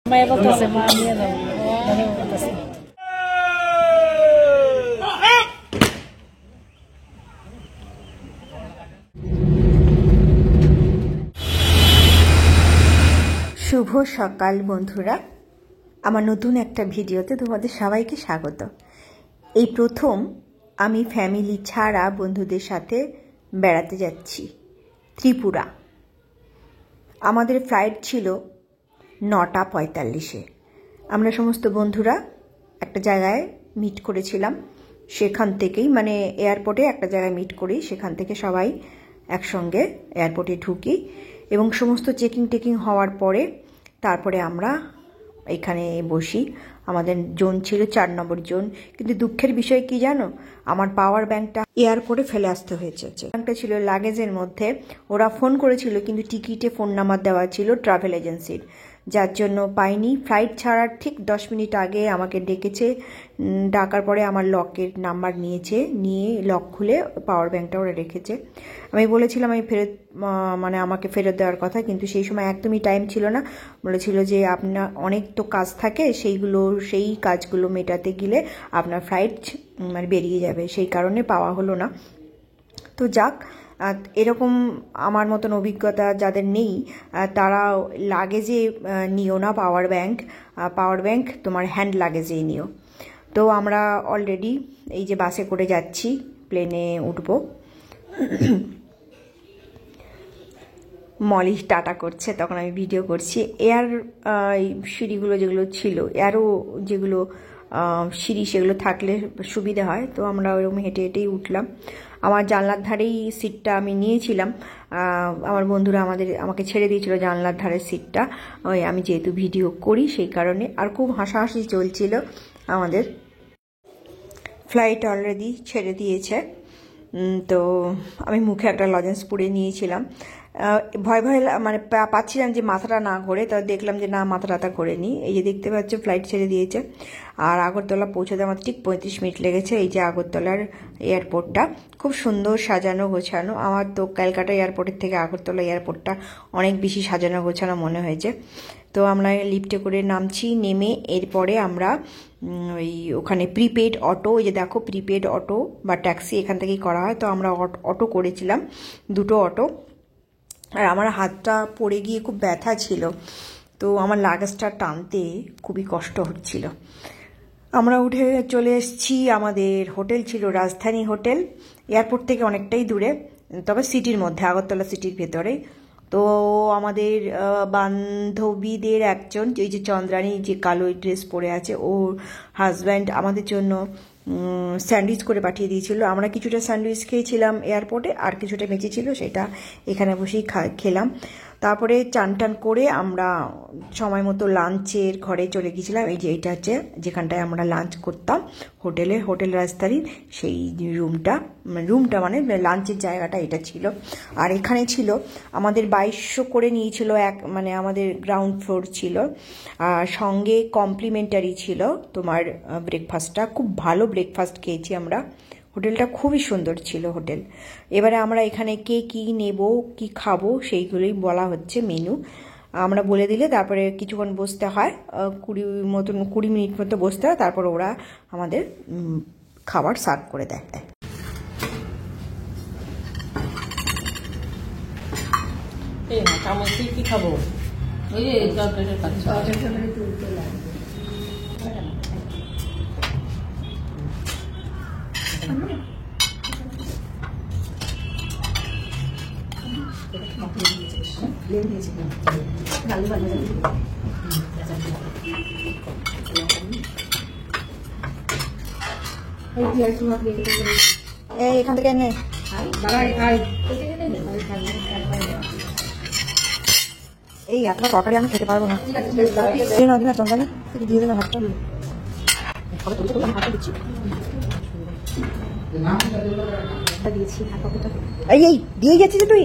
May baptise mo niya daw. Ano baptise? শুভ সকাল বন্ধুরা, আমার নতুন একটা ভিডিওতে তোমাদের সবাইকে স্বাগত। এই প্রথম আমি ফ্যামিলি ছাড়া বন্ধুদের সাথে বেড়াতে যাচ্ছি ত্রিপুরা। আমাদের ফ্লাইট ছিল 9টা 45-এ। আমরা সমস্ত বন্ধুরা একটা জায়গায় মিট করেছিলাম, সেখান থেকেই মানে এয়ারপোর্টে একটা জায়গায় মিট করি, সেখান থেকে সবাই একসঙ্গে এয়ারপোর্টে ঢুকি এবং সমস্ত চেকিং হওয়ার পরে তারপরে আমরা এখানে বসি। আমাদের জোন ছিল 4 নম্বর জোন। কিন্তু দুঃখের বিষয় কি জানো, আমার পাওয়ার ব্যাংকটা এয়ারপোর্টে ফেলে আসতে হয়েছে। ব্যাংকটা ছিল লাগেজের মধ্যে। ওরা ফোন করেছিল কিন্তু টিকিটে ফোন নাম্বার দেওয়া ছিল ট্রাভেল এজেন্সির, যার জন্য পাইনি। ফ্লাইট ছাড়ার ঠিক 10 মিনিট আগে আমাকে ডেকেছে। ডাকার পরে আমার লকের নাম্বার নিয়েছে, নিয়ে লক খুলে পাওয়ার ব্যাংকটা ওরা রেখেছে। আমি বলেছিলাম আমি ফেরত মানে আমাকে ফেরত দেওয়ার কথা, কিন্তু সেই সময় একদমই টাইম ছিল না। বলেছিল যে আপনার অনেক তো কাজ থাকে, সেই কাজগুলো মেটাতে গেলে আপনার ফ্লাইট মানে বেরিয়ে যাবে, সেই কারণে পাওয়া হলো না। তো যাক, এরকম আমার মতন অভিজ্ঞতা যাদের নেই তারা লাগেজে নিও না পাওয়ার ব্যাংক তোমার হ্যান্ড লাগেজেই নিও। তো আমরা অলরেডি এই যে বাসে করে যাচ্ছি, প্লেনে উঠবো। মলি টাটা করছে, তখন আমি ভিডিও করছি। এয়ার সিঁড়িগুলো যেগুলো ছিল, এয়ারও যেগুলো সিঁড়ি সেগুলো থাকলে সুবিধা হয়। তো আমরা ওইরকম হেঁটে হেঁটেই উঠলাম। আমার জানলার ধারেই সিটটা আমি নিয়েছিলাম। আমার বন্ধুরা আমাকে ছেড়ে দিয়েছিল জানলার ধারের সিটটা, ওই আমি যেহেতু ভিডিও করি সেই কারণে। আর খুব হাসাহাসি চলছিল। আমাদের ফ্লাইট অলরেডি ছেড়ে দিয়েছে। তো আমি মুখে একটা লজেন্স পুড়ে নিয়েছিলাম। ভয় মানে পাচ্ছিলাম যে মাথাটা না ঘোরে, তো দেখলাম যে না, মাথাটা ঘোরেনি। এই যে দেখতে পাচ্ছ ফ্লাইট ছেড়ে দিয়েছে। আর আগরতলা পৌঁছাতে আমার ঠিক 35 মিনিট লেগেছে। এই যে আগরতলার এয়ারপোর্টটা খুব সুন্দর সাজানো গোছানো। আমার তো ক্যালকাটা এয়ারপোর্টের থেকে আগরতলা এয়ারপোর্টটা অনেক বেশি সাজানো গোছানো মনে হয়েছে। তো আমরা লিফটে করে নামছি, নেমে এরপরে আমরা ওই ওখানে প্রিপেড অটো, ওই যে দেখো প্রিপেড অটো বা ট্যাক্সি এখান থেকেই করা হয়। তো আমরা অটো করেছিলাম, 2টো অটো। আর আমার হাতটা পড়ে গিয়ে খুব ব্যথা ছিল, তো আমার লাগেজটা টানতে খুবই কষ্ট হচ্ছিল। আমরা উঠে চলে এসেছি। আমাদের হোটেল ছিল রাজধানী হোটেল, এয়ারপোর্ট থেকে অনেকটাই দূরে, তবে সিটির মধ্যে, আগরতলা সিটির ভেতরে। তো আমাদের বান্ধবীদের একজন, ওই যে চন্দ্রানী যে কালো ড্রেস পরে আছে, ওর হাজব্যান্ড আমাদের জন্য স্যান্ডউইচ করে পাঠিয়ে দিয়েছিল। আমরা কিছুটা স্যান্ডউইচ খেয়েছিলাম এয়ারপোর্টে, আর কিছুটা বেঁচে ছিল, সেটা এখানে বসেই খেলাম। তারপরে চান টান করে আমরা সময় মতো লাঞ্চের ঘরে চলে গিয়েছিলাম। এই যে এটা হচ্ছে যেখানটায় আমরা লাঞ্চ করতাম হোটেল রাজধানীর, সেই রুমটা মানে লাঞ্চের জায়গাটা এটা ছিল। আর এখানে ছিল আমাদের 2200 করে নিয়েছিল মানে আমাদের গ্রাউন্ড ফ্লোর ছিল, আর সঙ্গে কমপ্লিমেন্টারি ছিল তোমার ব্রেকফাস্টটা। খুব ভালো ব্রেকফাস্ট খেয়েছি আমরা। হোটেলটা খুবই সুন্দর ছিল হোটেল। এবারে আমরা এখানে কে কী নেব, কি খাবো, সেইগুলোই বলা হচ্ছে মেনু। আমরা বলে দিলে তারপরে কিছুক্ষণ বসতে হয়, 20 মিনিট মতো বসতে হয়, তারপর ওরা আমাদের খাবার সার্ভ করে দেয়। কি খাবো? ওই যে এখান থেকে নে। এই আপনার তরকারি আমি খেতে পারবো না, চন্দ্রানী দিয়ে দেবে ভাতটা। এই দিয়ে গেছিস তুই?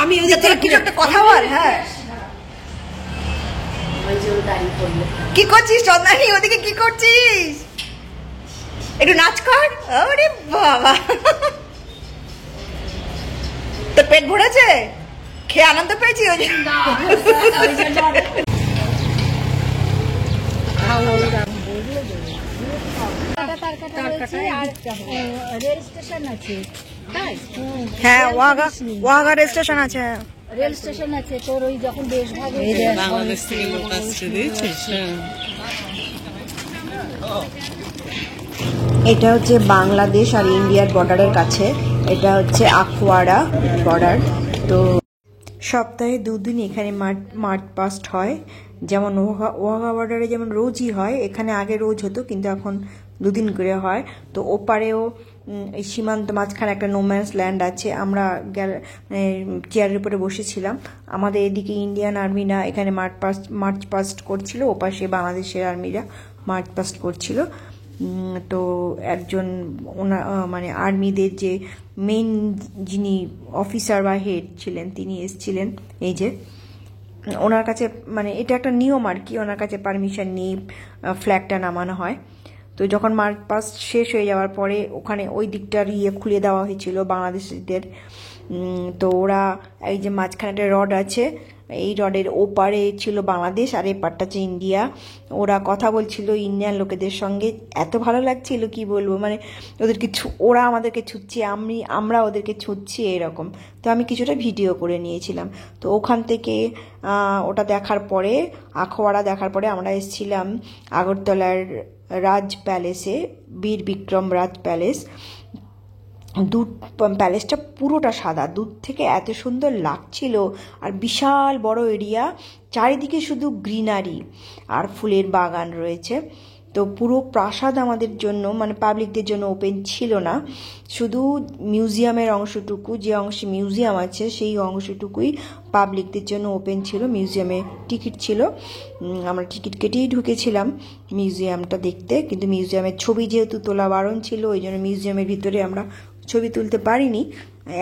আমি কিছু একটা কথা বল। হ্যাঁ, কি করছিস চন্দ্রানী? ওদিকে কি করছিস? একটু নাচ কর। আরে বাবা, তো পেট ভরেছে, খেয়ে আনন্দ পেয়েছি ওই রেল স্টেশন আছে। হ্যাঁ, ওয়াঘা রেল স্টেশন আছে। রেল স্টেশন আছে তোর, ওই যখন দেশ ভাগে বাংলাদেশ থেকে লোক আসছে, দিয়েছিস? এটা হচ্ছে বাংলাদেশ আর ইন্ডিয়ার বর্ডারের কাছে, এটা হচ্ছে আখওয়াড়া বর্ডার। তো সপ্তাহে 2 দিন এখানে মার্চ পাস্ট হয়, যেমন ওয়াঘা বর্ডারে যেমন রোজই হয়, এখানে আগে রোজ হতো কিন্তু এখন 2 দিন করে হয়। তো ওপারেও এই সীমান্ত মাঝখানে একটা নোম্যান্স ল্যান্ড আছে, আমরা চেয়ারের উপরে বসেছিলাম। আমাদের এদিকে ইন্ডিয়ান আর্মিরা এখানে মার্চ পাস্ট করছিল, ওপাশে বাংলাদেশের আর্মিরা মার্চ পাস্ট করছিল। তো একজন মানে আর্মিদের যে মেইন যিনি অফিসার বা হেড ছিলেন তিনি এসেছিলেন, এই যে ওনার কাছে মানে এটা একটা নিয়ম আর কি, ওনার কাছে পারমিশন নিয়ে ফ্ল্যাগটা নামানো হয়। তো যখন মার্চ পাস্ট শেষ হয়ে যাওয়ার পরে ওখানে ওই দিকটার খুলে দেওয়া হয়েছিল বাংলাদেশিদের। তো ওরা এই যে মাঝখানে একটা রড আছে, এই রডের ওপারে ছিল বাংলাদেশ আর এই পারটা হচ্ছে ইন্ডিয়া। ওরা কথা বলছিল ইন্ডিয়ান লোকেদের সঙ্গে, এত ভালো লাগছিল কি বলবো, মানে ওদেরকে ওরা আমাদেরকে ছুটছে, আমরা ওদেরকে ছুটছি এরকম। তো আমি কিছুটা ভিডিও করে নিয়েছিলাম। তো ওখান থেকে ওটা দেখার পরে, আখওয়াড়া দেখার পরে আমরা এসেছিলাম আগরতলার রাজ প্যালেসে, বীর বিক্রম রাজ প্যালেস। প্যালেসটা পুরোটা সাদা, দূর থেকে এত সুন্দর লাগছিল, আর বিশাল বড় এরিয়া, চারিদিকে শুধু গ্রিনারি আর ফুলের বাগান রয়েছে। তো পুরো প্রাসাদ আমাদের জন্য মানে পাবলিকদের জন্য ওপেন ছিল না, শুধু মিউজিয়ামের অংশটুকু, যে অংশে মিউজিয়াম আছে সেই অংশটুকুই পাবলিকদের জন্য ওপেন ছিল। মিউজিয়ামে টিকিট ছিল, আমরা টিকিট কেটেই ঢুকেছিলাম মিউজিয়ামটা দেখতে, কিন্তু মিউজিয়ামের ছবি যেহেতু তোলা বারণ ছিল ওই জন্য মিউজিয়ামের ভিতরে আমরা ছবি তুলতে পারিনি।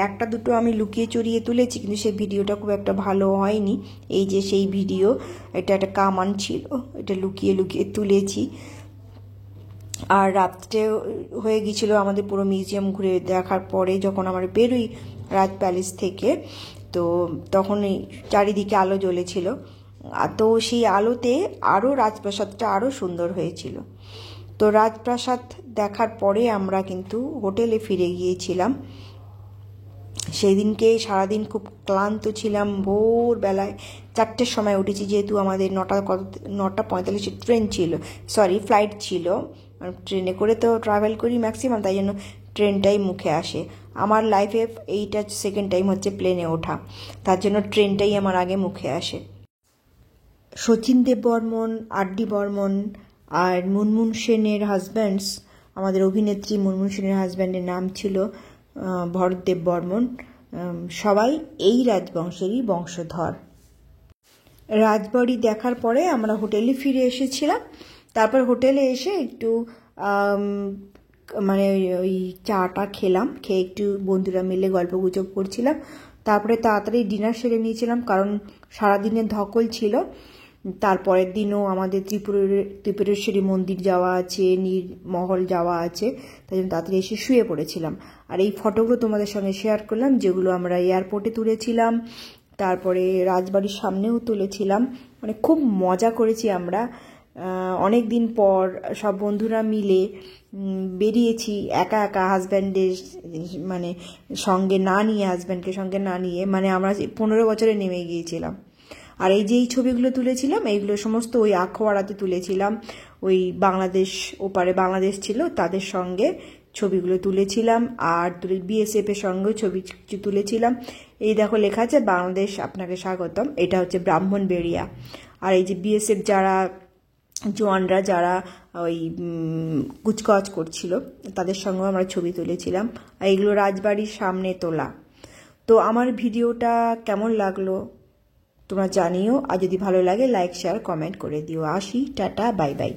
একটা দুটো আমি লুকিয়ে চুরিয়ে তুলেছি, কিন্তু সেই ভিডিওটা খুব একটা ভালো হয়নি। এই যে সেই ভিডিও, এটা একটা কামান ছিল, এটা লুকিয়ে লুকিয়ে তুলেছি। আর রাত্রে হয়ে গিয়েছিল আমাদের পুরো মিউজিয়াম ঘুরে দেখার পরে, যখন আমরা বেরোই রাজ প্যালেস থেকে, তো তখন চারিদিকে আলো জ্বলেছিল। তো সেই আলোতে আরও রাজপ্রাসাদটা আরও সুন্দর হয়েছিল। তো রাজপ্রাসাদ দেখার পরে আমরা কিন্তু হোটেলে ফিরে গিয়েছিলাম। সেই দিনকে সারাদিন খুব ক্লান্ত ছিলাম, ভোরবেলায় 4টের সময় উঠেছি, যেহেতু আমাদের 9:45 ট্রেন ছিল, ফ্লাইট ছিল। ট্রেনে করে তো ট্রাভেল করি ম্যাক্সিমাম, তাই জন্য ট্রেনটাই মুখে আসে। আমার লাইফে এইটা সেকেন্ড টাইম হচ্ছে প্লেনে ওঠা, তার জন্য ট্রেনটাই আমার আগে মুখে আসে। শচীন দেববর্মন, আর.ডি. বর্মন আর মুনমুন সেনের হাজব্যান্ডস, আমাদের অভিনেত্রী মুনমুন সেনের হাজব্যান্ডের নাম ছিল ভরতদেব বর্মন, সবাই এই রাজবংশেরই বংশধর। রাজবাড়ি দেখার পরে আমরা হোটেলে ফিরে এসেছিলাম। তারপর হোটেলে এসে একটু মানে ওই চাটা খেলাম, খেয়ে একটু বন্ধুরা মিলে গল্প গুজব করছিলাম। তারপরে তাড়াতাড়ি ডিনার সেরে নিয়েছিলাম, কারণ সারাদিনের ধকল ছিল। তারপরের দিনও আমাদের ত্রিপুরেশ্বরী মন্দির যাওয়া আছে, নীরমহল যাওয়া আছে, তাই জন্য তাড়াতাড়ি এসে শুয়ে পড়েছিলাম। আর এই ফটোগুলো তোমাদের সঙ্গে শেয়ার করলাম, যেগুলো আমরা এয়ারপোর্টে তুলেছিলাম, তারপরে রাজবাড়ির সামনেও তুলেছিলাম। মানে খুব মজা করেছি আমরা। অনেক দিন পর সব বন্ধুরা মিলে বেরিয়েছি, একা একা, হাজব্যান্ডের মানে সঙ্গে না নিয়ে, হাজব্যান্ডকে সঙ্গে না নিয়ে, মানে আমরা 15 বছরে নেমে গিয়েছিলাম। আর এই যে এই ছবিগুলো তুলেছিলাম, এইগুলো সমস্ত ওই আখওয়াড়াতে তুলেছিলাম। ওই বাংলাদেশ, ওপারে বাংলাদেশ ছিল তাদের সঙ্গে ছবিগুলো তুলেছিলাম, আর বিএসএফ এর সঙ্গেও ছবি তুলেছিলাম। এই দেখো লেখা আছে বাংলাদেশ আপনাকে স্বাগতম, এটা হচ্ছে ব্রাহ্মণবেড়িয়া। আর এই যে বিএসএফ যারা জওয়ানরা যারা ওই কুচকাওয়াজ করছিল তাদের সঙ্গেও আমরা ছবি তুলেছিলাম। আর এইগুলো রাজবাড়ির সামনে তোলা। তো আমার ভিডিওটা কেমন লাগলো তোমরা জানিও, আর যদি ভালো লাগে লাইক শেয়ার কমেন্ট করে দিও। আসি, টাটা, বাই বাই।